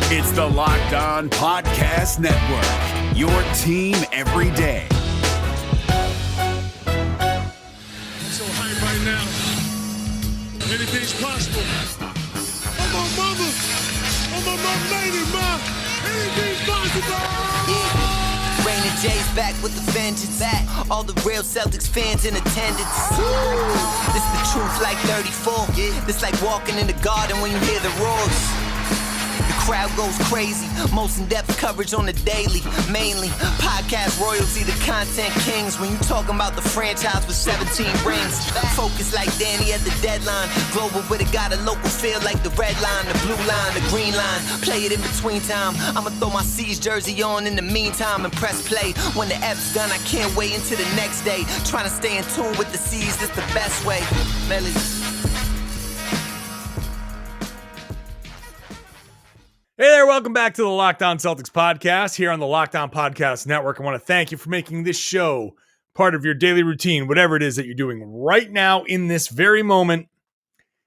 It's the Locked On Podcast Network, your team every day. I'm so hyped right now. Anything's possible. I'm my mama. I'm my lady, ma. Anything's possible. Rain and J's back with the vengeance. All the real Celtics fans in attendance. This the truth like 34. This like walking in the garden when you hear the roars. The crowd goes crazy. Most in-depth coverage on the daily. Mainly podcast royalty, the content kings. When you talking about the franchise with 17 rings. Focus like Danny at the deadline. Global, but it got a local feel like the red line, the blue line, the green line. Play it in between time. I'ma throw my C's jersey on in the meantime and press play. When the F's done, I can't wait until the next day. Trying to stay in tune with the C's, that's the best way. Melly. Hey there, welcome back to the Locked On Celtics podcast here on the Locked On Podcast Network. I want to thank you for making this show part of your daily routine, whatever it is that you're doing right now in this very moment,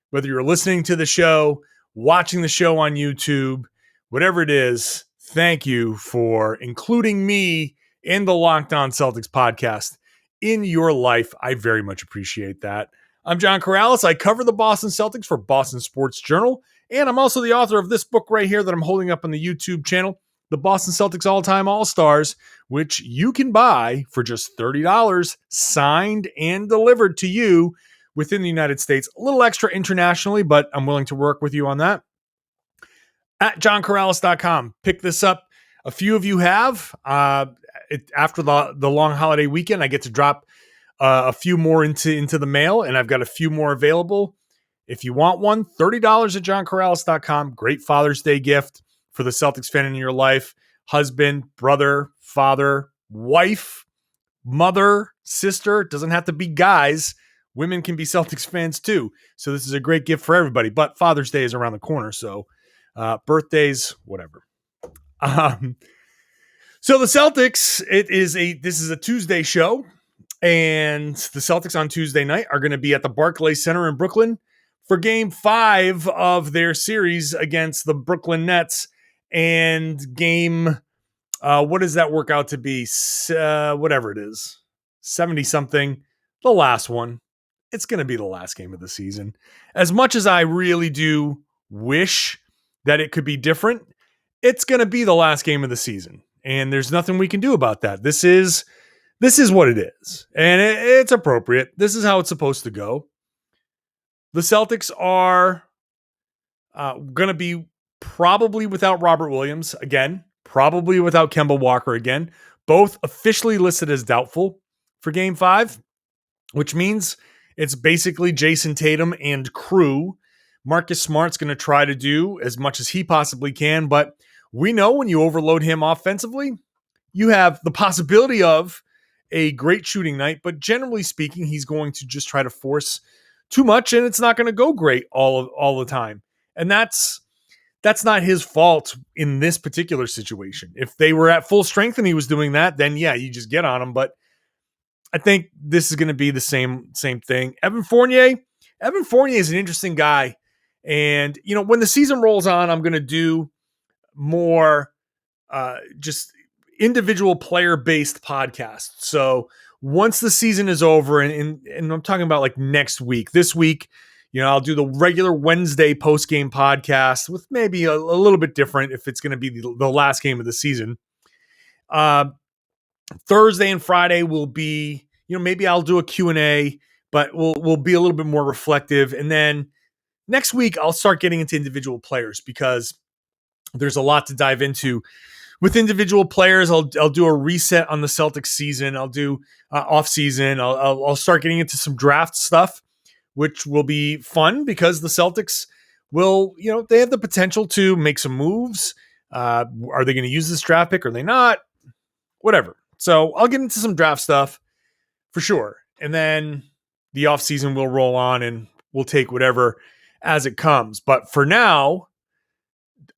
whether you're listening to the show, watching the show on YouTube, whatever it is, thank you for including me in the Locked On Celtics podcast in your life. I very much appreciate that. I'm John Karalis. I cover the Boston Celtics for Boston Sports Journal. And I'm also the author of this book right here that I'm holding up on the YouTube channel, The Boston Celtics All-Time All-Stars, which you can buy for just $30, signed and delivered to you within the United States. A little extra internationally, but I'm willing to work with you on that. At johnkaralis.com. Pick this up. A few of you have. After the long holiday weekend, I get to drop a few more into the mail, and I've got a few more available. If you want one, $30 at johnkaralis.com. Great Father's Day gift for the Celtics fan in your life. Husband, brother, father, wife, mother, sister. It doesn't have to be guys. Women can be Celtics fans too. So this is a great gift for everybody. But Father's Day is around the corner. So birthdays, whatever. So the Celtics, this is a Tuesday show. And the Celtics on Tuesday night are going to be at the Barclays Center in Brooklyn for Game 5 of their series against the Brooklyn Nets. And game, what does that work out to be? Whatever it is, 70-something, the last one. It's going to be the last game of the season. As much as I really do wish that it could be different, it's going to be the last game of the season. And there's nothing we can do about that. This is what it is. And it's appropriate. This is how it's supposed to go. The Celtics are going to be probably without Robert Williams again, probably without Kemba Walker again, both officially listed as doubtful for Game 5, which means it's basically Jason Tatum and crew. Marcus Smart's going to try to do as much as he possibly can, but we know when you overload him offensively, you have the possibility of a great shooting night, but generally speaking, he's going to just try to force too much, and it's not going to go great all the time. And that's not his fault in this particular situation. If they were at full strength and he was doing that, then yeah, you just get on him. But I think this is going to be the same thing. Evan Fournier is an interesting guy. And, when the season rolls on, I'm going to do more just individual player-based podcasts. So once the season is over, and I'm talking about like next week, this week, I'll do the regular Wednesday post-game podcast with maybe a little bit different if it's going to be the last game of the season. Thursday and Friday will be, maybe I'll do a Q&A, but we'll be a little bit more reflective. And then next week, I'll start getting into individual players because there's a lot to dive into. With individual players, I'll do a reset on the Celtics season. I'll do off season. I'll start getting into some draft stuff, which will be fun because the Celtics will, they have the potential to make some moves. Are they going to use this draft pick? Or are they not? Whatever. So I'll get into some draft stuff for sure. And then the off season will roll on and we'll take whatever as it comes. But for now,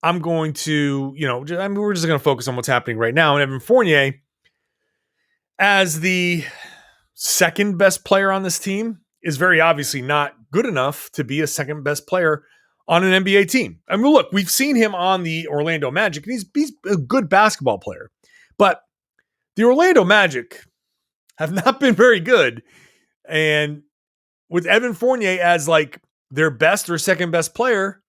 I'm going to, we're just going to focus on what's happening right now. And Evan Fournier, as the second best player on this team, is very obviously not good enough to be a second best player on an NBA team. I mean, look, we've seen him on the Orlando Magic, and he's a good basketball player. But the Orlando Magic have not been very good. And with Evan Fournier as like their best or second best player,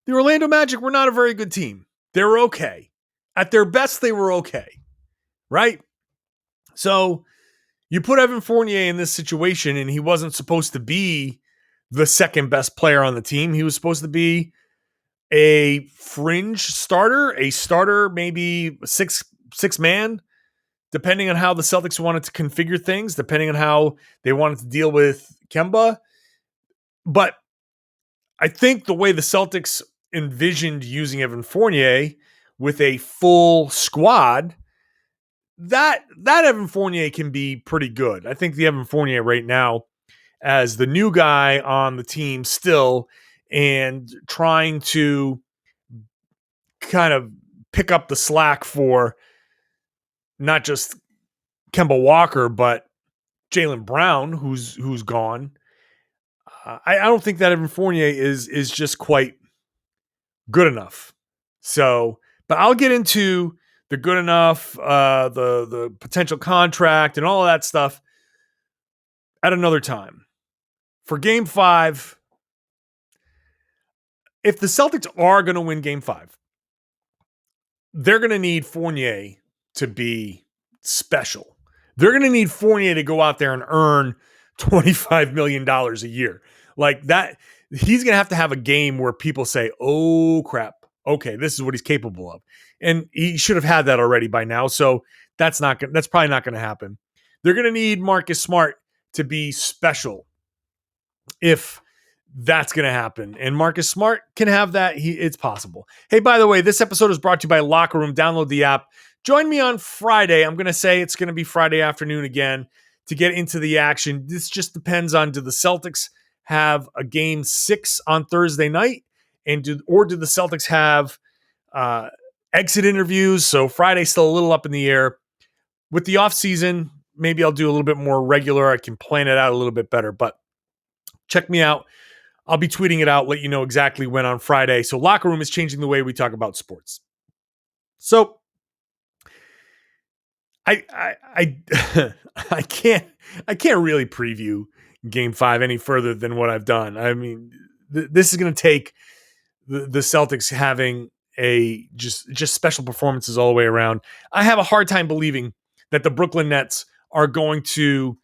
the Orlando Magic were not a very good team. They were okay. At their best, they were okay. Right? So you put Evan Fournier in this situation, and he wasn't supposed to be the second best player on the team. He was supposed to be a fringe starter, a starter, maybe six man, depending on how the Celtics wanted to configure things, depending on how they wanted to deal with Kemba. But I think the way the Celtics envisioned using Evan Fournier with a full squad, that Evan Fournier can be pretty good. I think the Evan Fournier right now, as the new guy on the team still, and trying to kind of pick up the slack for not just Kemba Walker, but Jaylen Brown, who's gone. I don't think that Evan Fournier is just quite good enough. So, but I'll get into the good enough, the potential contract, and all of that stuff at another time. For Game 5, if the Celtics are going to win Game 5, they're going to need Fournier to be special. They're going to need Fournier to go out there and earn $25 million a year. Like that, he's going to have a game where people say, oh, crap. Okay, this is what he's capable of. And he should have had that already by now. So that's probably not going to happen. They're going to need Marcus Smart to be special if that's going to happen. And Marcus Smart can have that. It's possible. Hey, by the way, this episode is brought to you by Locker Room. Download the app. Join me on Friday. I'm going to say it's going to be Friday afternoon again to get into the action. This just depends on, do the Celtics have a Game 6 on Thursday night? And do the Celtics have exit interviews? So Friday's still a little up in the air. With the offseason, maybe I'll do a little bit more regular. I can plan it out a little bit better. But check me out. I'll be tweeting it out, let you know exactly when on Friday. So Locker Room is changing the way we talk about sports. So I can't really preview Game 5 any further than what I've done. I mean, this is going to take the Celtics having a just special performances all the way around. I have a hard time believing that the Brooklyn Nets are going to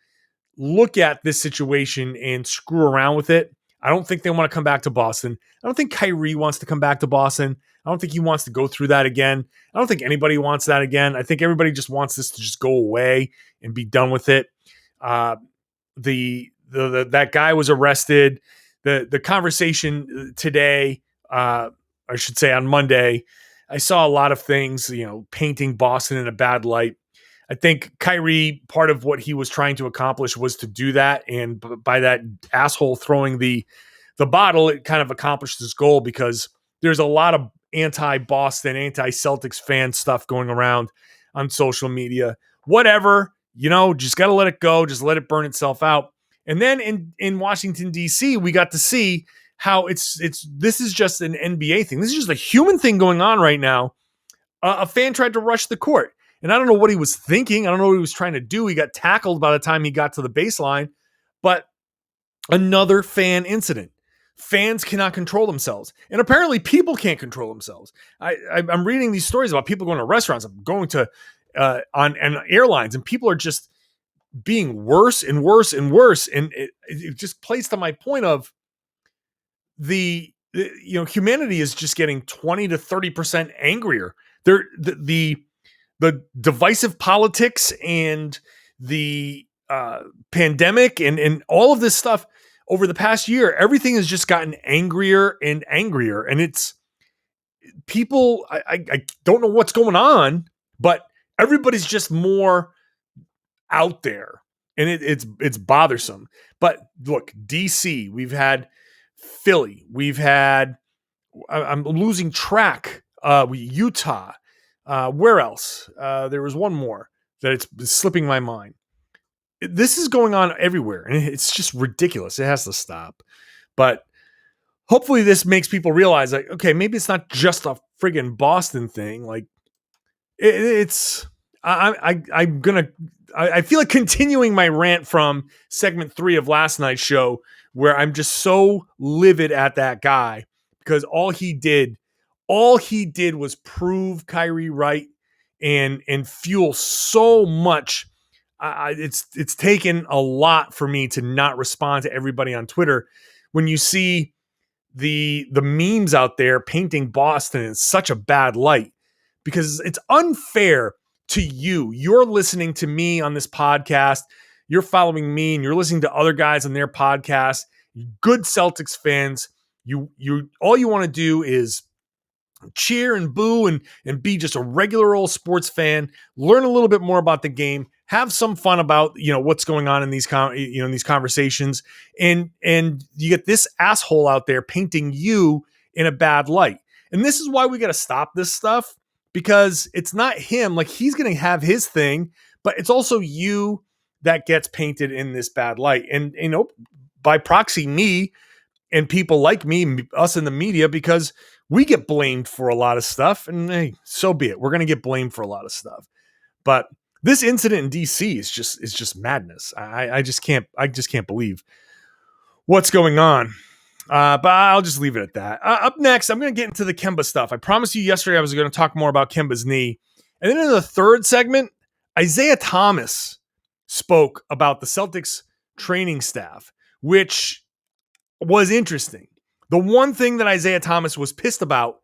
look at this situation and screw around with it. I don't think they want to come back to Boston. I don't think Kyrie wants to come back to Boston. I don't think he wants to go through that again. I don't think anybody wants that again. I think everybody just wants this to just go away and be done with it. That guy was arrested. The conversation today, I should say on Monday, I saw a lot of things, painting Boston in a bad light. I think Kyrie, part of what he was trying to accomplish was to do that. And by that asshole throwing the bottle, it kind of accomplished his goal, because there's a lot of anti-Boston, anti-Celtics fan stuff going around on social media. Whatever, just got to let it go. Just let it burn itself out. And then in Washington, D.C., we got to see how this is just an NBA thing. This is just a human thing going on right now. A fan tried to rush the court, and I don't know what he was thinking. I don't know what he was trying to do. He got tackled by the time he got to the baseline, but another fan incident. Fans cannot control themselves, and apparently people can't control themselves. I'm reading these stories about people going to restaurants, going to on airlines, and people are just being worse and worse and worse. And it just plays to my point of humanity is just getting 20 to 30% angrier. The divisive politics and the pandemic and all of this stuff over the past year, everything has just gotten angrier and angrier. And it's people, I don't know what's going on, but everybody's just more out there, and it's bothersome. But look, DC, we've had Philly, we've had, I'm losing track, Utah, where else? There was one more that it's slipping my mind. This is going on everywhere, and it's just ridiculous. It has to stop. But hopefully this makes people realize, like, okay, maybe it's not just a friggin' Boston thing. Like, it's I feel like continuing my rant from segment 3 of last night's show, where I'm just so livid at that guy because all he did was prove Kyrie right and fuel so much. It's taken a lot for me to not respond to everybody on Twitter when you see the memes out there painting Boston in such a bad light, because it's unfair to you. You're listening to me on this podcast. You're following me and you're listening to other guys on their podcast. Good Celtics fans. You all you want to do is cheer and boo and be just a regular old sports fan, learn a little bit more about the game, have some fun about, what's going on in these in these conversations, and you get this asshole out there painting you in a bad light. And this is why we got to stop this stuff, because it's not him. Like, he's going to have his thing, but it's also you that gets painted in this bad light. And, by proxy, me and people like me, us in the media, because we get blamed for a lot of stuff, and hey, so be it. We're going to get blamed for a lot of stuff. But this incident in DC is just madness. I just can't believe what's going on. But I'll just leave it at that. Up next, I'm going to get into the Kemba stuff. I promised you yesterday I was going to talk more about Kemba's knee. And then in the third segment, Isaiah Thomas spoke about the Celtics training staff, which was interesting. The one thing that Isaiah Thomas was pissed about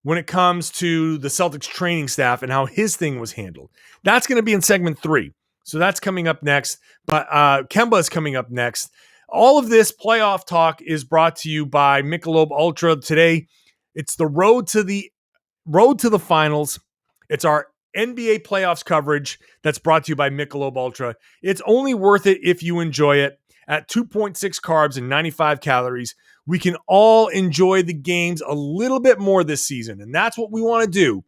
when it comes to the Celtics training staff and how his thing was handled. That's going to be in segment 3. So that's coming up next. But Kemba is coming up next. All of this playoff talk is brought to you by Michelob Ultra. Today, it's the road to the finals. It's our NBA playoffs coverage that's brought to you by Michelob Ultra. It's only worth it if you enjoy it. At 2.6 carbs and 95 calories, we can all enjoy the games a little bit more this season, and that's what we want to do.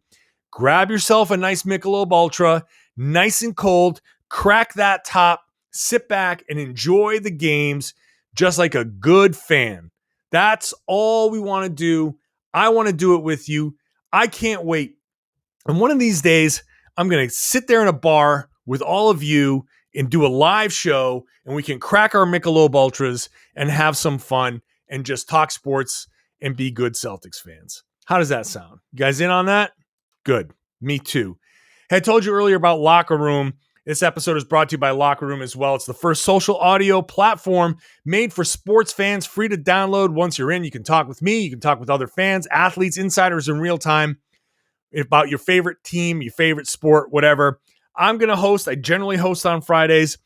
Grab yourself a nice Michelob Ultra, nice and cold, crack that top, sit back, and enjoy the games just like a good fan. That's all we want to do. I want to do it with you. I can't wait. And one of these days, I'm going to sit there in a bar with all of you and do a live show, and we can crack our Michelob Ultras and have some fun and just talk sports and be good Celtics fans. How does that sound? You guys in on that? Good. Me too. Hey, I told you earlier about Locker Room. This episode is brought to you by Locker Room as well. It's the first social audio platform made for sports fans, free to download. Once you're in, you can talk with me. You can talk with other fans, athletes, insiders in real time about your favorite team, your favorite sport, whatever. I'm going to host. I generally host on Fridays.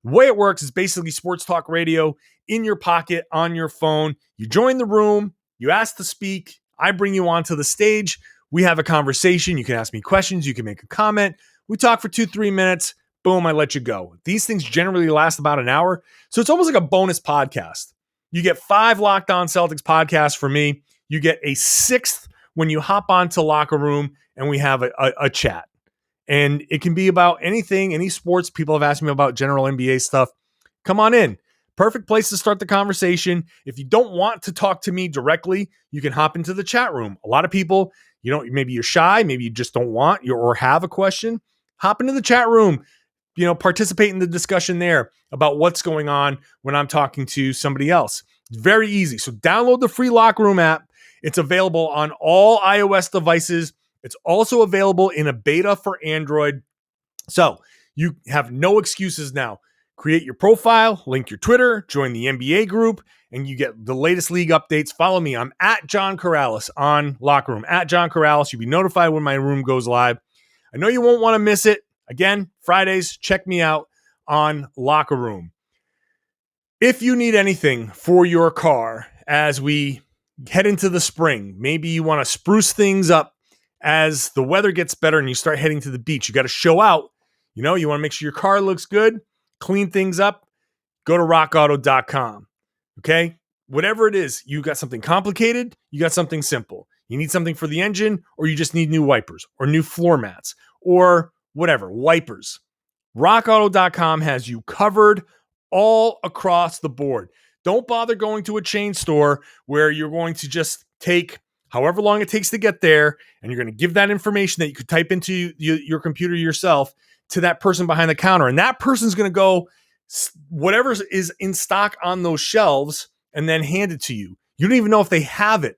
The way it works is basically sports talk radio in your pocket, on your phone. You join the room. You ask to speak. I bring you onto the stage. We have a conversation. You can ask me questions. You can make a comment. We talk for 2-3 minutes. Boom, I let you go. These things generally last about an hour. So it's almost like a bonus podcast. You get 5 Locked On Celtics podcasts from me. You get a 6th when you hop onto Locker Room and we have a chat. And it can be about anything, any sports. People have asked me about general NBA stuff. Come on in. Perfect place to start the conversation. If you don't want to talk to me directly, you can hop into the chat room. A lot of people, maybe you're shy, maybe you just don't want or have a question. Hop into the chat room. Participate in the discussion there about what's going on when I'm talking to somebody else. It's very easy. So download the free Locker Room app. It's available on all iOS devices. It's also available in a beta for Android. So you have no excuses now. Create your profile, link your Twitter, join the NBA group, and you get the latest league updates. Follow me. I'm at John Karalis on Locker Room. At John Karalis. You'll be notified when my room goes live. I know you won't want to miss it. Again, Fridays, check me out on Locker Room. If you need anything for your car as we head into the spring, maybe you want to spruce things up as the weather gets better and you start heading to the beach. You got to show out. You want to make sure your car looks good, clean things up. Go to rockauto.com. Okay? Whatever it is, you got something complicated, you got something simple. You need something for the engine, or you just need new wipers or new floor mats or whatever, wipers. rockauto.com has you covered all across the board. Don't bother going to a chain store where you're going to just take however long it takes to get there, and you're going to give that information that you could type into your computer yourself to that person behind the counter. And that person's going to go whatever is in stock on those shelves and then hand it to you. You don't even know if they have it.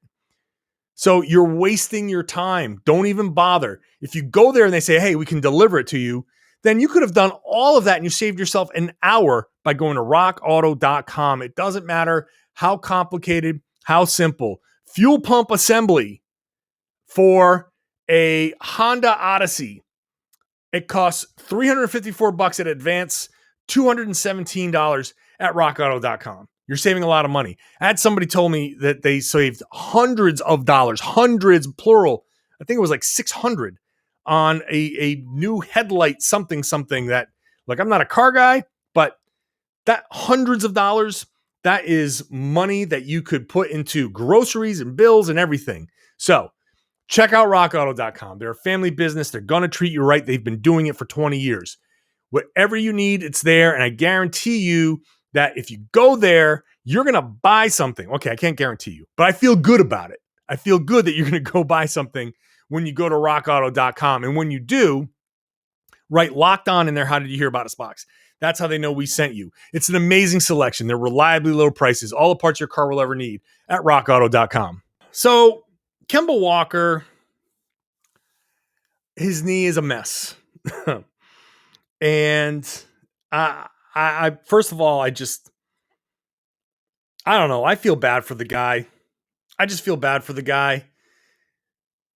So you're wasting your time. Don't even bother. If you go there and they say, hey, we can deliver it to you, then you could have done all of that and you saved yourself an hour by going to rockauto.com. It doesn't matter how complicated, how simple. Fuel pump assembly for a Honda Odyssey. It costs $354 at Advance, $217 at rockauto.com. You're saving a lot of money. I had somebody told me that they saved hundreds of dollars, hundreds, plural. I think it was like 600 on a new headlight, something that, like, I'm not a car guy, but that hundreds of dollars, that is money that you could put into groceries and bills and everything. So check out rockauto.com. They're a family business. They're going to treat you right. They've been doing it for 20 years. Whatever you need, it's there. And I guarantee you that if you go there, you're going to buy something. Okay, I can't guarantee you, but I feel good about it. I feel good that you're going to go buy something when you go to rockauto.com. And when you do, write Locked On in there. How did you hear about us box? That's how they know we sent you. It's an amazing selection. They're reliably low prices, all the parts your car will ever need at rockauto.com. So Kemba Walker, his knee is a mess. And I first of all, I don't know. I feel bad for the guy. I just feel bad for the guy.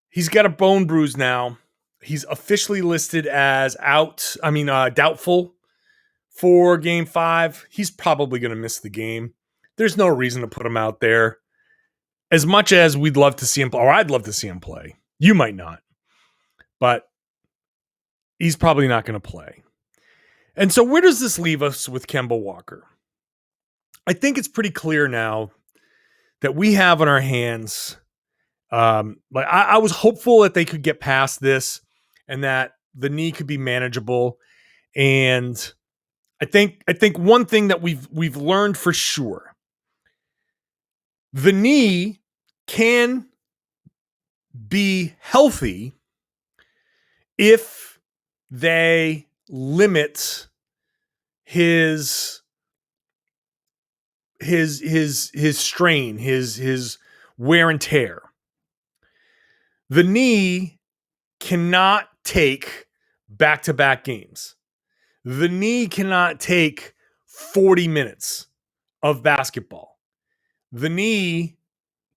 He's got a bone bruise now. He's officially listed as doubtful for Game 5. He's probably going to miss the game. There's no reason to put him out there. As much as we'd love to see him, or I'd love to see him play. You might not. But he's probably not going to play. And so where does this leave us with Kemba Walker? I think it's pretty clear now that we have on our hands. I was hopeful that they could get past this and that the knee could be manageable. And I think one thing that we've learned for sure, the knee can be healthy if they limit his strain, his wear and tear. The knee cannot take back-to-back games. The knee cannot take 40 minutes of basketball. The knee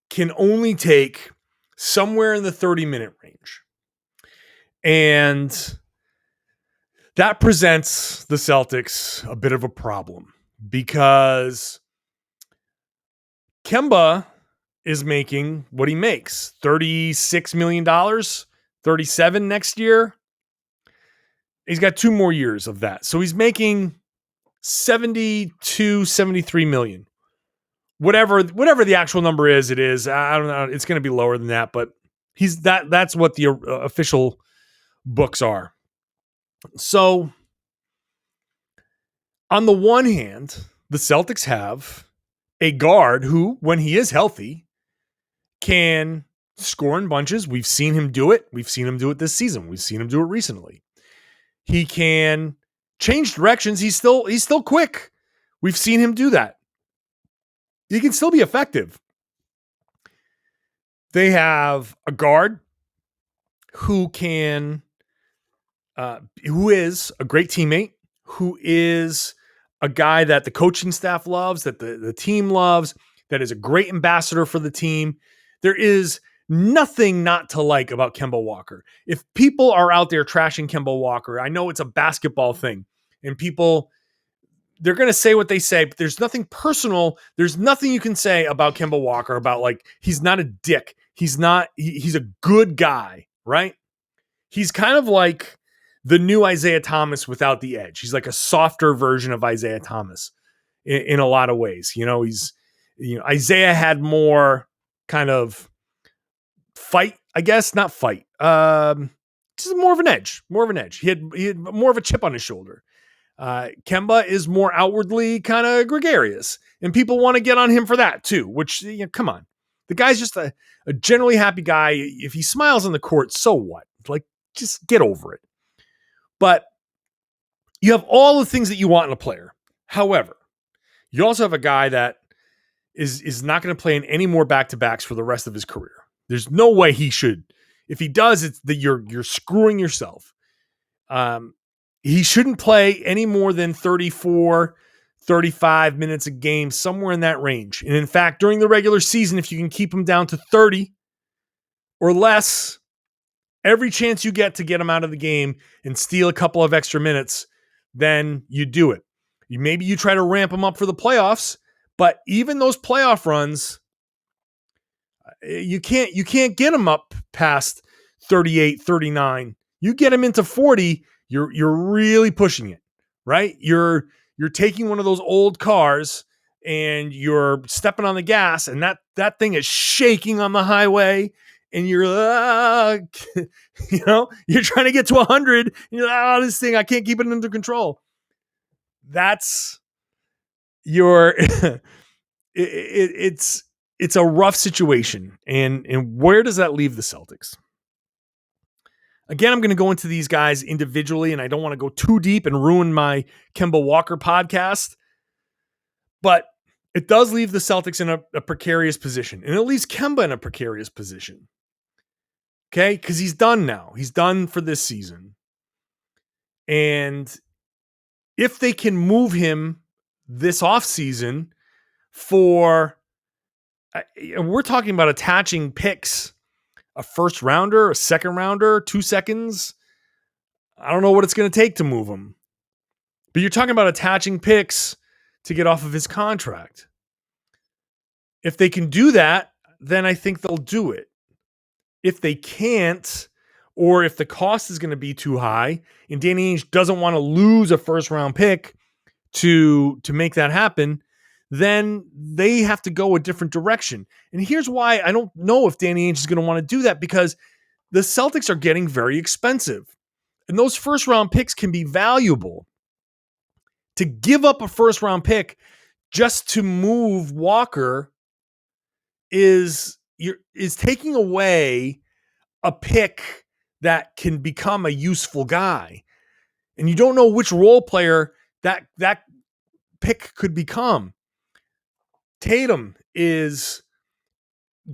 can only take somewhere in the 30-minute range. And that presents the Celtics a bit of a problem because Kemba is making what he makes, $36 million, $37 next year. He's got 2 more years of that. So he's making 72, 73 million. Whatever the actual number is, it is. I don't know. It's going to be lower than that, but that's what the official books are. So on the one hand, the Celtics have a guard who, when he is healthy, can score in bunches. We've seen him do it. We've seen him do it this season. We've seen him do it recently. He can change directions. He's still quick. We've seen him do that. He can still be effective. They have a guard who is a great teammate, who is a guy that the coaching staff loves, that the team loves, that is a great ambassador for the team. There is nothing not to like about Kemba Walker. If people are out there trashing Kemba Walker, I know it's a basketball thing, and they're going to say what they say, but there's nothing personal. There's nothing you can say about Kemba Walker about, like, he's not a dick. He's a good guy, right? He's kind of like the new Isaiah Thomas without the edge. He's like a softer version of Isaiah Thomas in a lot of ways. Isaiah had more kind of fight, I guess, not fight. Just more of an edge. He had more of a chip on his shoulder. Kemba is more outwardly kind of gregarious, and people want to get on him for that too, which, come on. The guy's just a generally happy guy. If he smiles on the court, so what? Like, just get over it. But you have all the things that you want in a player. However, you also have a guy that is not going to play in any more back-to-backs for the rest of his career. There's no way he should. If he does, it's that you're screwing yourself. He shouldn't play any more than 34, 35 minutes a game, somewhere in that range. And in fact, during the regular season, if you can keep him down to 30 or less, every chance you get to get him out of the game and steal a couple of extra minutes, then you do it. Maybe you try to ramp him up for the playoffs, but even those playoff runs, you can't get him up past 38, 39. You get him into 40, you're really pushing it, right? You're taking one of those old cars and you're stepping on the gas, and that thing is shaking on the highway, and you're you're trying to get to 100, and you're like, this thing, I can't keep it under control. That's your it's a rough situation. And where does that leave the Celtics? Again, I'm going to go into these guys individually, and I don't want to go too deep and ruin my Kemba Walker podcast. But it does leave the Celtics in a precarious position, and it leaves Kemba in a precarious position. Okay? Because he's done now. He's done for this season. And if they can move him this offseason for, we're talking about attaching picks, a first rounder, a second rounder, 2 seconds. I don't know what it's going to take to move him. But you're talking about attaching picks to get off of his contract. If they can do that, then I think they'll do it. If they can't, or if the cost is going to be too high, and Danny Ainge doesn't want to lose a first round pick to make that happen, then they have to go a different direction. And here's why I don't know if Danny Ainge is going to want to do that, because the Celtics are getting very expensive. And those first round picks can be valuable. To give up a first round pick just to move Walker is taking away a pick that can become a useful guy. And you don't know which role player that pick could become. Tatum is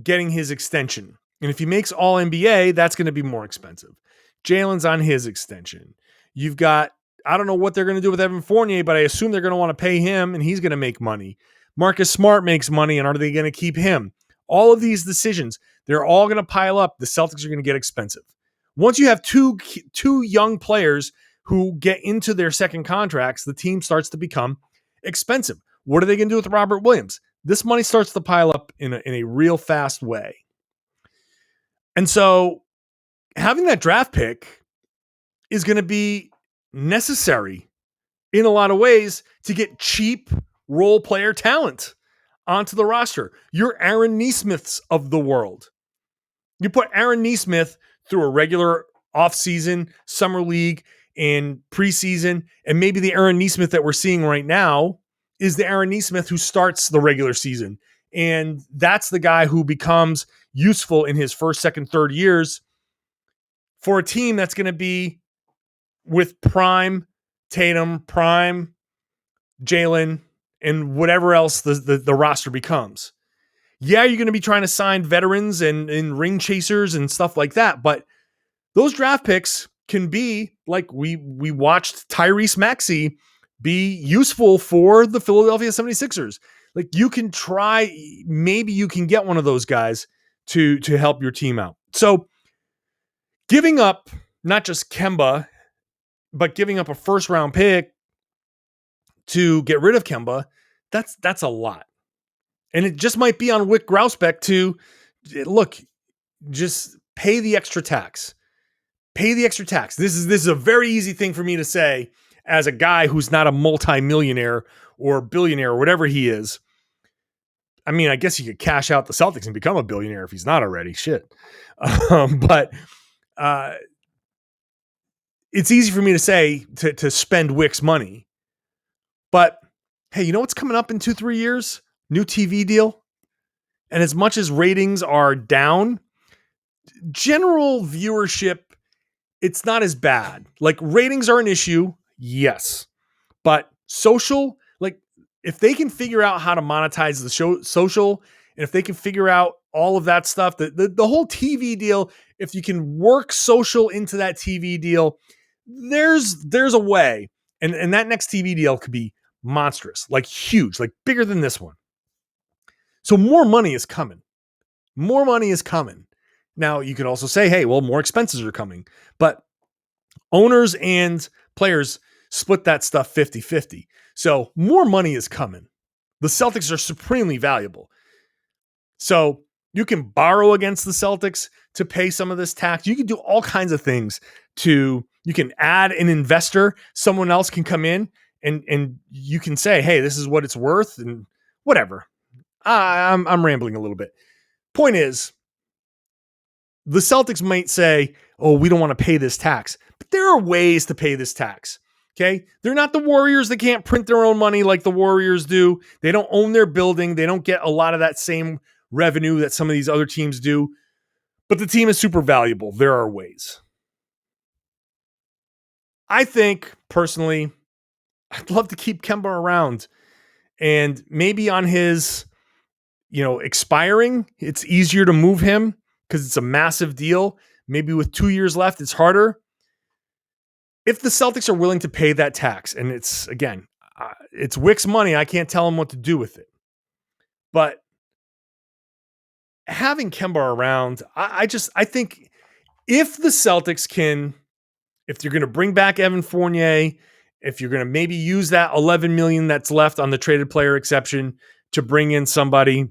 getting his extension. And if he makes all NBA, that's going to be more expensive. Jalen's on his extension. You've got, I don't know what they're going to do with Evan Fournier, but I assume they're going to want to pay him and he's going to make money. Marcus Smart makes money, and are they going to keep him? All of these decisions, they're all going to pile up. The Celtics are going to get expensive. Once you have two young players who get into their second contracts, the team starts to become expensive. What are they going to do with Robert Williams? This money starts to pile up in a real fast way. And so having that draft pick is going to be necessary in a lot of ways to get cheap role player talent onto the roster. You're Aaron Nesmiths of the world. You put Aaron Nesmith through a regular offseason, summer league, and preseason, and maybe the Aaron Nesmith that we're seeing right now is the Aaron Nesmith who starts the regular season. And that's the guy who becomes useful in his first, second, third years for a team that's going to be with prime Tatum, prime Jalen, and whatever else the roster becomes. Yeah, you're going to be trying to sign veterans and ring chasers and stuff like that, but those draft picks can be, like we watched Tyrese Maxey be useful for the Philadelphia 76ers. Like, you can try, maybe you can get one of those guys to help your team out. So giving up not just Kemba, but giving up a first round pick to get rid of Kemba, that's a lot. And it just might be on Wick Grousbeck to, look, just pay the extra tax. Pay the extra tax. This is a very easy thing for me to say as a guy who's not a multimillionaire or billionaire or whatever he is. I mean, I guess you could cash out the Celtics and become a billionaire if he's not already. Shit. But it's easy for me to say to spend Wick's money But hey, you know what's coming up in 2-3 years? New TV deal. And as much as ratings are down, general viewership, it's not as bad. Like ratings are an issue, yes. But social, like if they can figure out how to monetize the show social, and if they can figure out all of that stuff, the whole TV deal, if you can work social into that TV deal, there's a way. And that next TV deal could be monstrous, like huge, like bigger than this one. So more money is coming. More money is coming. Now, you can also say, hey, well, more expenses are coming. But owners and players split that stuff 50-50. So more money is coming. The Celtics are supremely valuable. So you can borrow against the Celtics to pay some of this tax. You can do all kinds of things you can add an investor. Someone else can come in and you can say, hey, this is what it's worth and whatever. I'm rambling a little bit. Point is, the Celtics might say, oh, we don't want to pay this tax. But there are ways to pay this tax. Okay? They're not the Warriors that can't print their own money like the Warriors do. They don't own their building. They don't get a lot of that same revenue that some of these other teams do. But the team is super valuable. There are ways. I think, personally, I'd love to keep Kemba around. And maybe on his, expiring, it's easier to move him because it's a massive deal. Maybe with 2 years left, it's harder. If the Celtics are willing to pay that tax, and it's Wick's money, I can't tell him what to do with it. But having Kemba around, I think if the Celtics can, if you're going to bring back Evan Fournier, if you're going to maybe use that $11 million that's left on the traded player exception to bring in somebody,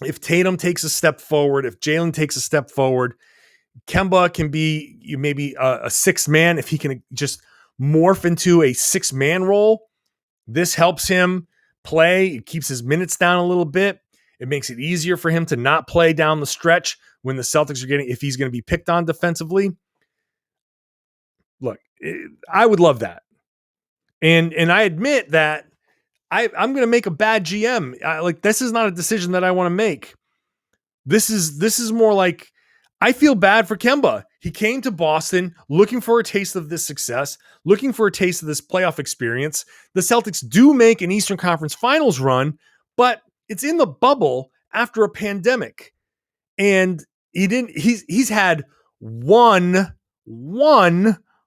if Tatum takes a step forward, if Jalen takes a step forward, Kemba can be maybe a sixth man. If he can just morph into a 6-man role, this helps him play. It keeps his minutes down a little bit. It makes it easier for him to not play down the stretch when the Celtics are if he's going to be picked on defensively. Look, I would love that. And I admit that I'm going to make a bad GM. This is not a decision that I want to make. This is more like, I feel bad for Kemba. He came to Boston looking for a taste of this success, looking for a taste of this playoff experience. The Celtics do make an Eastern Conference Finals run, but it's in the bubble after a pandemic. And he's had one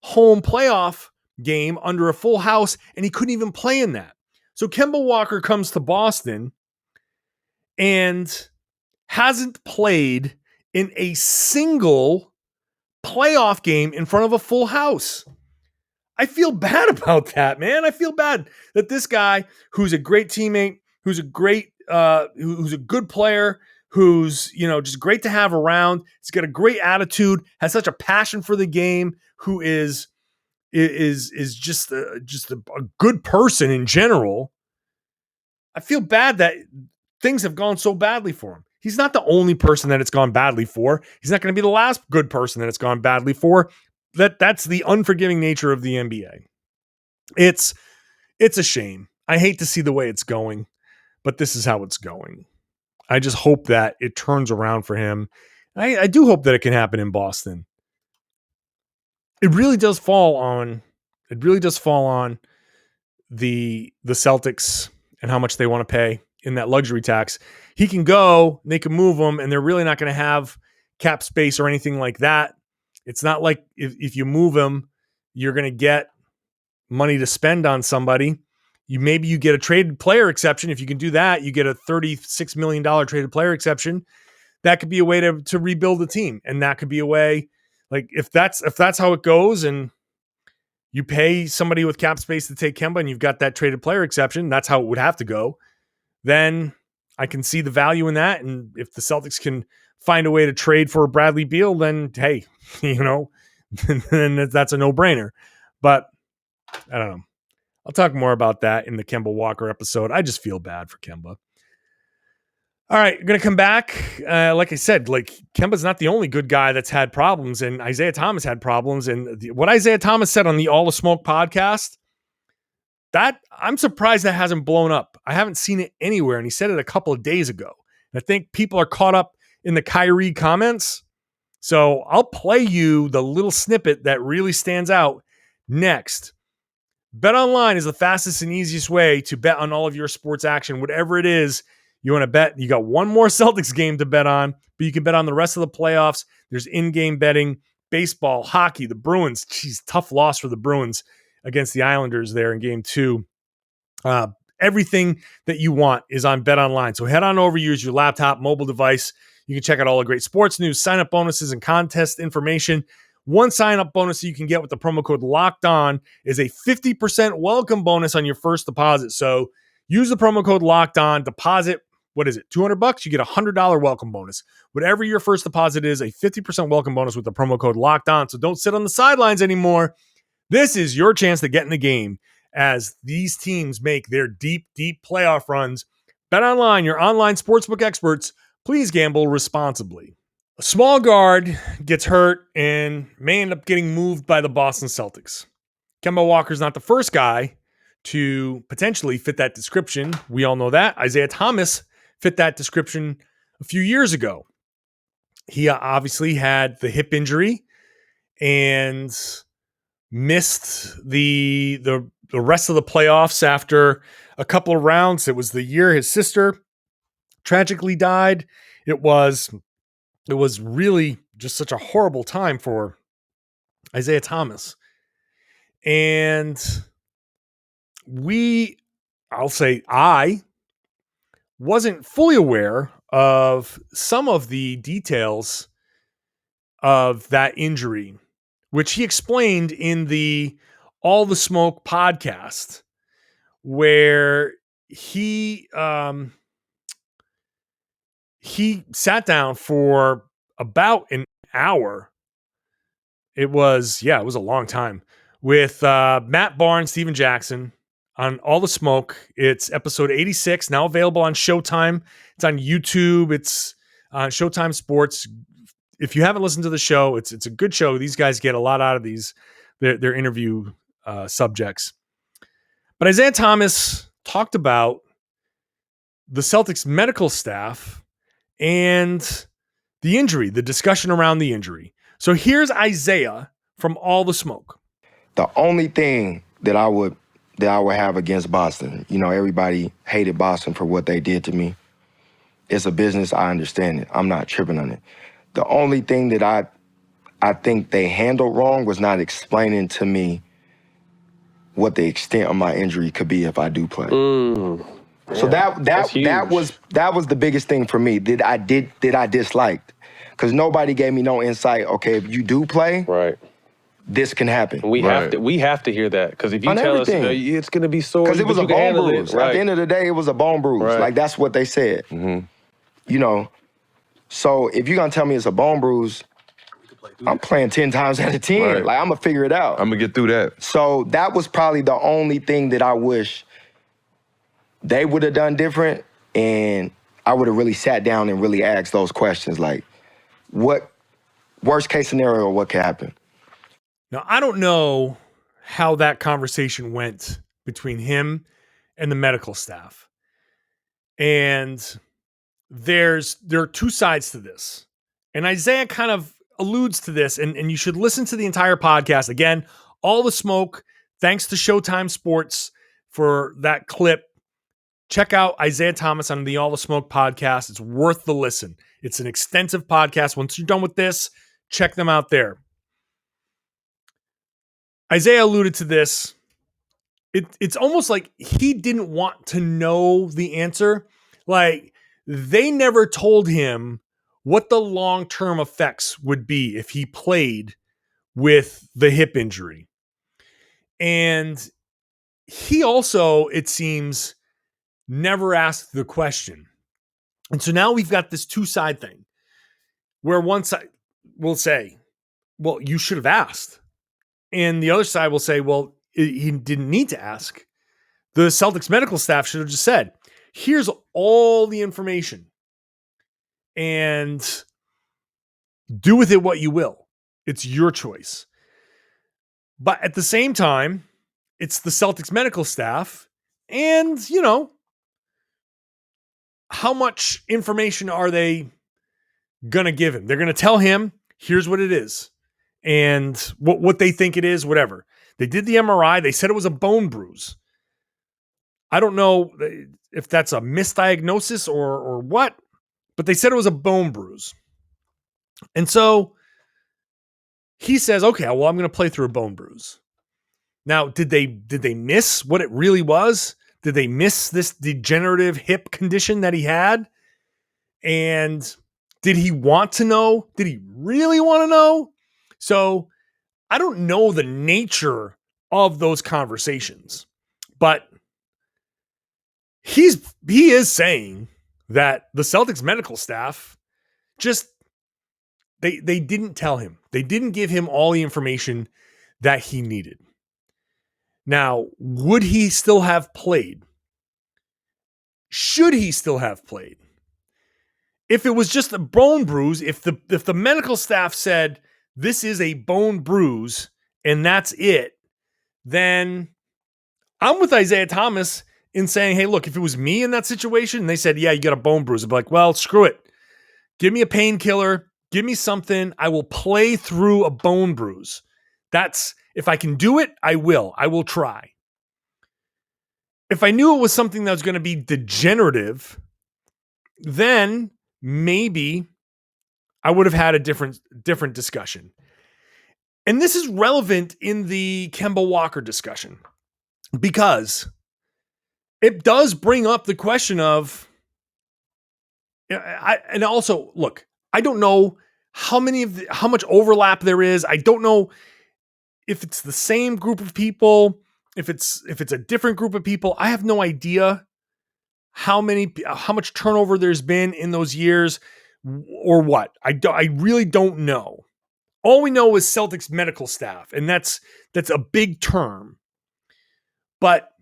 home playoff game under a full house, and he couldn't even play in that. So Kemba Walker comes to Boston and hasn't played in a single playoff game in front of a full house. I feel bad about that, man. I feel bad that this guy, who's a great teammate, who's a good player, who's, just great to have around, he's got a great attitude, has such a passion for the game, who is just a good person in general. I feel bad that things have gone so badly for him. He's not the only person that it's gone badly for. He's not going to be the last good person that it's gone badly for. That's the unforgiving nature of the NBA. It's a shame. I hate to see the way it's going, but this is how it's going. I just hope that it turns around for him. I do hope that it can happen in Boston. It really does fall on the Celtics and how much they want to pay in that luxury tax. He can go, they can move him, and they're really not going to have cap space or anything like that. It's not like if you move him, you're going to get money to spend on somebody. Maybe you get a traded player exception. If you can do that, you get a $36 million traded player exception. That could be a way to rebuild the team. And that could be a way, like if that's how it goes and you pay somebody with cap space to take Kemba and you've got that traded player exception, that's how it would have to go. Then I can see the value in that. And if the Celtics can find a way to trade for a Bradley Beal, then hey, then that's a no-brainer. But I don't know. I'll talk more about that in the Kemba Walker episode. I just feel bad for Kemba. All right, I'm going to come back. Like I said, Kemba's not the only good guy that's had problems, and Isaiah Thomas had problems. And what Isaiah Thomas said on the All the Smoke podcast, That I'm surprised that hasn't blown up. I haven't seen it anywhere, and he said it a couple of days ago. And I think people are caught up in the Kyrie comments. So I'll play you the little snippet that really stands out next. BetOnline is the fastest and easiest way to bet on all of your sports action, whatever it is you want to bet. You got one more Celtics game to bet on, but you can bet on the rest of the playoffs. There's in-game betting, baseball, hockey, the Bruins. Geez, tough loss for the Bruins against the Islanders there in game 2. Everything that you want is on BetOnline. So head on over, use your laptop, mobile device. You can check out all the great sports news, sign-up bonuses, and contest information. One sign-up bonus that you can get with the promo code Locked On is a 50% welcome bonus on your first deposit. So use the promo code Locked On, deposit, what is it, $200? You get a $100 welcome bonus. Whatever your first deposit is, a 50% welcome bonus with the promo code Locked On. So don't sit on the sidelines anymore. This is your chance to get in the game as these teams make their deep, deep playoff runs. BetOnline, your online sportsbook experts. Please gamble responsibly. A small guard gets hurt and may end up getting moved by the Boston Celtics. Kemba Walker is not the first guy to potentially fit that description. We all know that. Isaiah Thomas fit that description a few years ago. He obviously had the hip injury and missed the rest of the playoffs after a couple of rounds. It was the year his sister tragically died. It was really just such a horrible time for Isaiah Thomas. And I wasn't fully aware of some of the details of that injury, which he explained in the All the Smoke podcast, where he sat down for about an hour. It was a long time with Matt Barnes, Steven Jackson on All the Smoke. It's episode 86, now available on Showtime. It's on YouTube. It's on Showtime Sports. If you haven't listened to the show, it's a good show. These guys get a lot out of their interview subjects. But Isaiah Thomas talked about the Celtics medical staff and the injury, the discussion around the injury. So here's Isaiah from All the Smoke. The only thing that I would have against Boston, everybody hated Boston for what they did to me. It's a business. I understand it. I'm not tripping on it. The only thing that I think they handled wrong was not explaining to me what the extent of my injury could be if I do play. So that was the biggest thing for me that I disliked, because nobody gave me no insight. Okay, if you do play, right, this can happen. We have to hear that, because if you tell us it's going to be sore, because it was a bone bruise. Right. At the end of the day, it was a bone bruise. Right. Like, that's what they said. Mm-hmm. So if you're gonna tell me it's a bone bruise, I'm playing 10 times out of 10. Right. Like, I'm gonna figure it out. I'm gonna get through that. So that was probably the only thing that I wish they would have done different, and I would have really sat down and really asked those questions, like, what worst case scenario, what could happen? Now, I don't know how that conversation went between him and the medical staff. And there are two sides to this. And Isaiah kind of alludes to this, and you should listen to the entire podcast. Again, All the Smoke, thanks to Showtime Sports for that clip. Check out Isaiah Thomas on the All the Smoke podcast. It's worth the listen. It's an extensive podcast. Once you're done with this, check them out there. Isaiah alluded to this. It's almost like he didn't want to know the answer. Like, they never told him what the long-term effects would be if he played with the hip injury. And he also, it seems, never asked the question. And so now we've got this two-side thing where one side will say, well, you should have asked. And the other side will say, well, he didn't need to ask. The Celtics medical staff should have just said, here's all the information and do with it what you will. It's your choice. But at the same time, it's the Celtics medical staff. And, how much information are they going to give him? They're going to tell him, here's what it is. And what they think it is, whatever. They did the MRI. They said it was a bone bruise. I don't know if that's a misdiagnosis or what, but they said it was a bone bruise. And so he says, okay, well, I'm going to play through a bone bruise. Now, did they miss what it really was? Did they miss this degenerative hip condition that he had? And did he want to know? Did he really want to know? So I don't know the nature of those conversations, but he is saying that the Celtics medical staff just they didn't tell him. They didn't give him all the information that he needed. Now, would he still have played? Should he still have played? If it was just a bone bruise, if the medical staff said this is a bone bruise and that's it, then I'm with Isaiah Thomas in saying, hey, look, if it was me in that situation and they said, yeah, you got a bone bruise, I'd be like, well, screw it. Give me a painkiller. Give me something. I will play through a bone bruise. If I can do it, I will. I will try. If I knew it was something that was going to be degenerative, then maybe I would have had a different discussion. And this is relevant in the Kemba Walker discussion because it does bring up the question of, and also, look, I don't know how much overlap there is. I don't know if it's the same group of people, if it's a different group of people. I have no idea how much turnover there's been in those years or what. I really don't know. All we know is Celtics medical staff, and that's a big term. But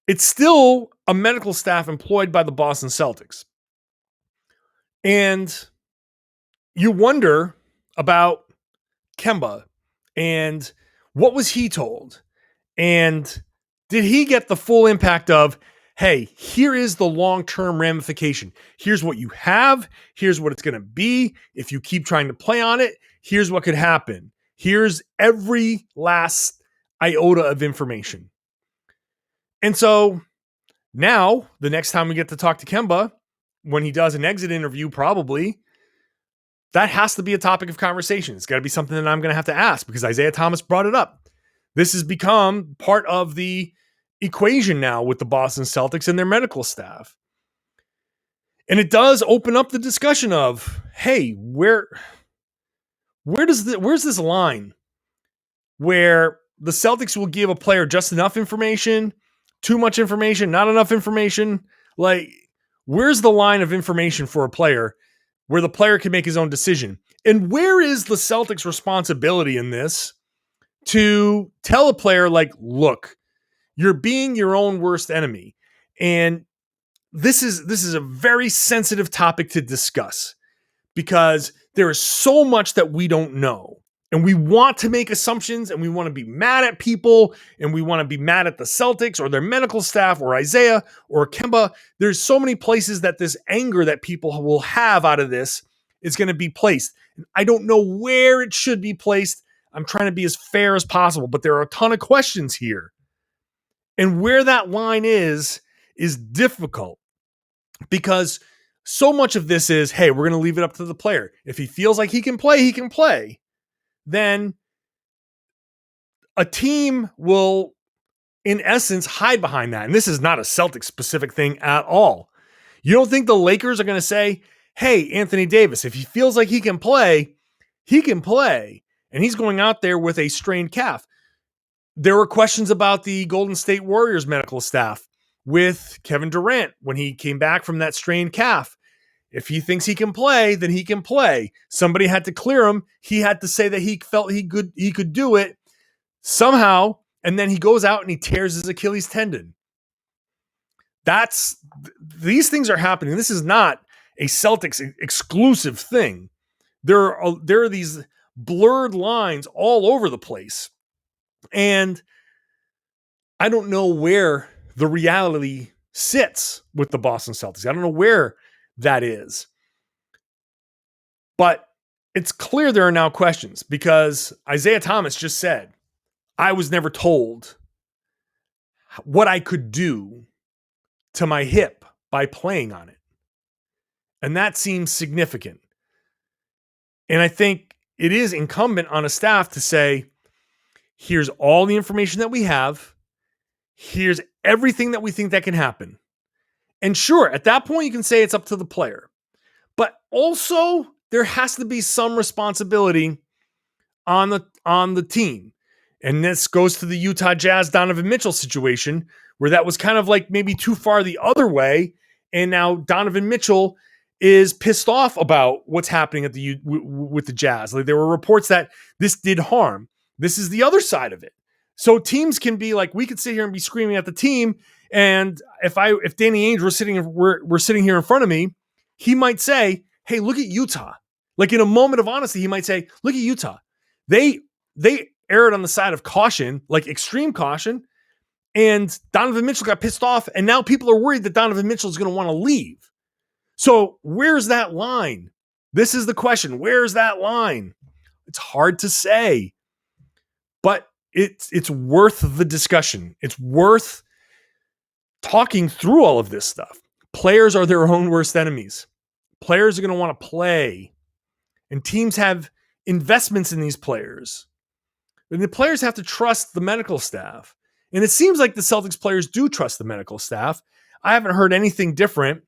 it's still a medical staff employed by the Boston Celtics. And you wonder about Kemba and what was he told? And did he get the full impact of, hey, here is the long-term ramification. Here's what you have. Here's what it's going to be. If you keep trying to play on it, here's what could happen. Here's every last iota of information. And so now, the next time we get to talk to Kemba, when he does an exit interview, probably, that has to be a topic of conversation. It's got to be something that I'm going to have to ask because Isaiah Thomas brought it up. This has become part of the equation now with the Boston Celtics and their medical staff. And it does open up the discussion of, hey, where's this line where the Celtics will give a player just enough information, too much information, not enough information? Like, where's the line of information for a player where the player can make his own decision? And where is the Celtics' responsibility in this to tell a player, like, look, you're being your own worst enemy. And this is a very sensitive topic to discuss because there is so much that we don't know. And we want to make assumptions and we want to be mad at people and we want to be mad at the Celtics or their medical staff or Isaiah or Kemba. There's so many places that this anger that people will have out of this is going to be placed. And I don't know where it should be placed. I'm trying to be as fair as possible, but there are a ton of questions here. And where that line is difficult because so much of this is, hey, we're going to leave it up to the player. If he feels like he can play, he can play. Then a team will, in essence, hide behind that. And this is not a Celtics specific thing at all. You don't think the Lakers are going to say, hey, Anthony Davis, if he feels like he can play, he can play. And he's going out there with a strained calf. There were questions about the Golden State Warriors medical staff with Kevin Durant when he came back from that strained calf. If he thinks he can play, then he can play. Somebody had to clear him. He had to say that he felt he could do it somehow, and then he goes out and he tears his Achilles tendon. These things are happening. This is not a Celtics exclusive thing. There are these blurred lines all over the place. And I don't know where the reality sits with the Boston Celtics. I don't know where that is. But it's clear there are now questions because Isaiah Thomas just said, I was never told what I could do to my hip by playing on it. And that seems significant. And I think it is incumbent on a staff to say, here's all the information that we have. Here's everything that we think that can happen. And sure, at that point, you can say it's up to the player. But also, there has to be some responsibility on the team. And this goes to the Utah Jazz Donovan Mitchell situation, where that was kind of like maybe too far the other way. And now Donovan Mitchell is pissed off about what's happening at with the Jazz. Like, there were reports that this did harm. This is the other side of it. So teams can be like, we could sit here and be screaming at the team. And if Danny Ainge were sitting here in front of me, he might say, hey, look at Utah. Like, in a moment of honesty, he might say, look at Utah. They erred on the side of caution, like extreme caution. And Donovan Mitchell got pissed off. And now people are worried that Donovan Mitchell is going to want to leave. So where's that line? This is the question. Where's that line? It's hard to say, but it's worth the discussion. It's worth talking through all of this stuff. Players are their own worst enemies. Players are going to want to play, and teams have investments in these players. And the players have to trust the medical staff. And it seems like the Celtics players do trust the medical staff. I haven't heard anything different.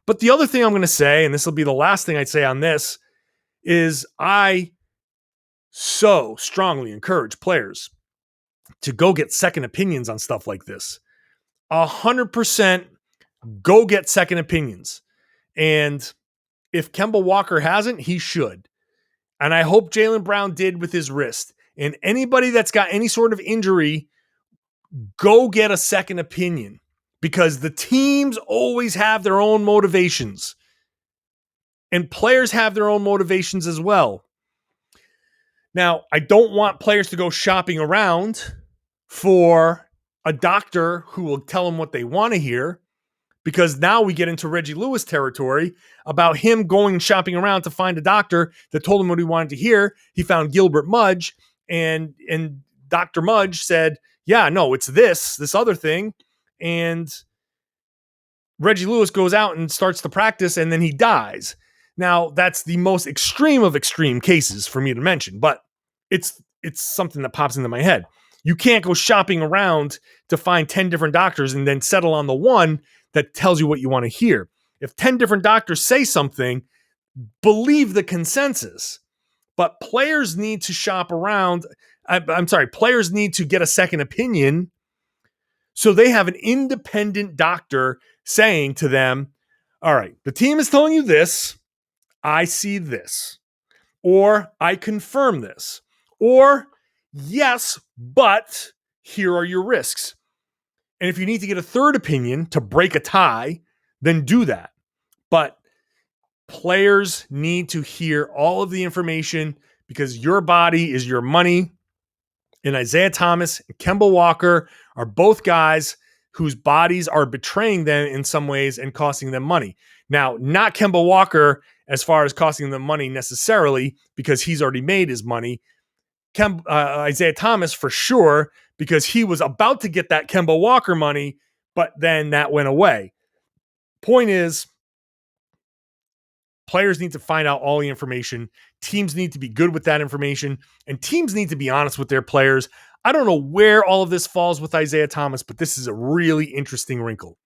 But the other thing I'm going to say, and this will be the last thing I'd say on this, is I so strongly encourage players to go get second opinions on stuff like this. 100% go get second opinions. And if Kemba Walker hasn't, he should. And I hope Jaylen Brown did with his wrist. And anybody that's got any sort of injury, go get a second opinion. Because the teams always have their own motivations. And players have their own motivations as well. Now, I don't want players to go shopping around for a doctor who will tell them what they want to hear. Because now we get into Reggie Lewis territory about him going and shopping around to find a doctor that told him what he wanted to hear. He found Gilbert Mudge, and Dr. Mudge said, yeah, no, it's this other thing. And Reggie Lewis goes out and starts to practice, and then he dies. Now, that's the most extreme of extreme cases for me to mention, but it's something that pops into my head. You can't go shopping around to find 10 different doctors and then settle on the one that tells you what you want to hear. If 10 different doctors say something, believe the consensus. But players need to shop around. Players need to get a second opinion so they have an independent doctor saying to them, all right, the team is telling you this. I see this. Or I confirm this. Or yes, but here are your risks. And if you need to get a third opinion to break a tie, then do that. But players need to hear all of the information because your body is your money. And Isaiah Thomas and Kemba Walker are both guys whose bodies are betraying them in some ways and costing them money. Now, not Kemba Walker as far as costing them money necessarily because he's already made his money. Isaiah Thomas for sure because he was about to get that Kemba Walker money, but then that went away. Point is, players need to find out all the information. Teams need to be good with that information, and teams need to be honest with their players. I don't know where all of this falls with Isaiah Thomas, but this is a really interesting wrinkle.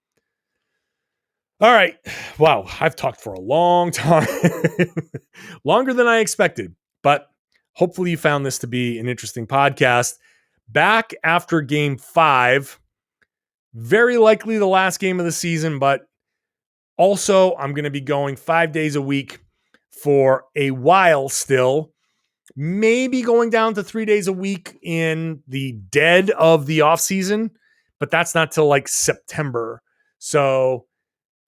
All right. Wow. I've talked for a long time, longer than I expected, but hopefully you found this to be an interesting podcast. Back after game 5, very likely the last game of the season, but also I'm going to be going 5 days a week for a while still, maybe going down to 3 days a week in the dead of the off season, but that's not till like September. So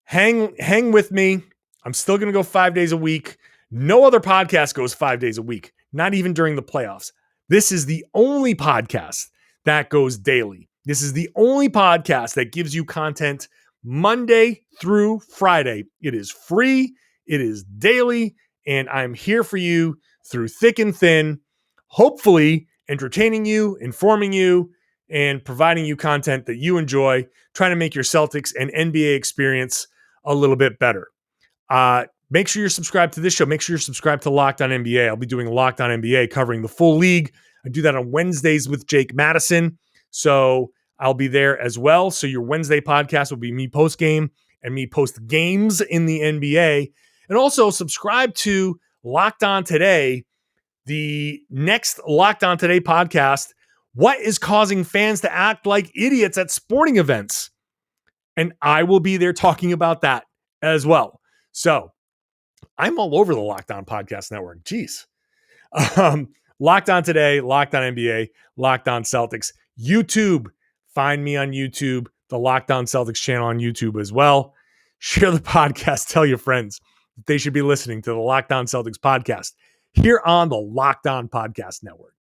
hang with me. I'm still going to go 5 days a week. No other podcast goes 5 days a week, not even during the playoffs. This is the only podcast that goes daily. This is the only podcast that gives you content Monday through Friday. It is free, it is daily, and I'm here for you through thick and thin, hopefully entertaining you, informing you, and providing you content that you enjoy, trying to make your Celtics and NBA experience a little bit better. Make sure you're subscribed to this show. Make sure you're subscribed to Locked On NBA. I'll be doing Locked On NBA covering the full league. I do that on Wednesdays with Jake Madison. So I'll be there as well. So your Wednesday podcast will be me post game and me post games in the NBA. And also subscribe to Locked On Today, the next Locked On Today podcast. What is causing fans to act like idiots at sporting events? And I will be there talking about that as well. So I'm all over the Locked On Podcast Network. Jeez. Locked On Today, Locked On NBA, Locked On Celtics, YouTube. Find me on YouTube, the Locked On Celtics channel on YouTube as well. Share the podcast. Tell your friends that they should be listening to the Locked On Celtics podcast here on the Locked On Podcast Network.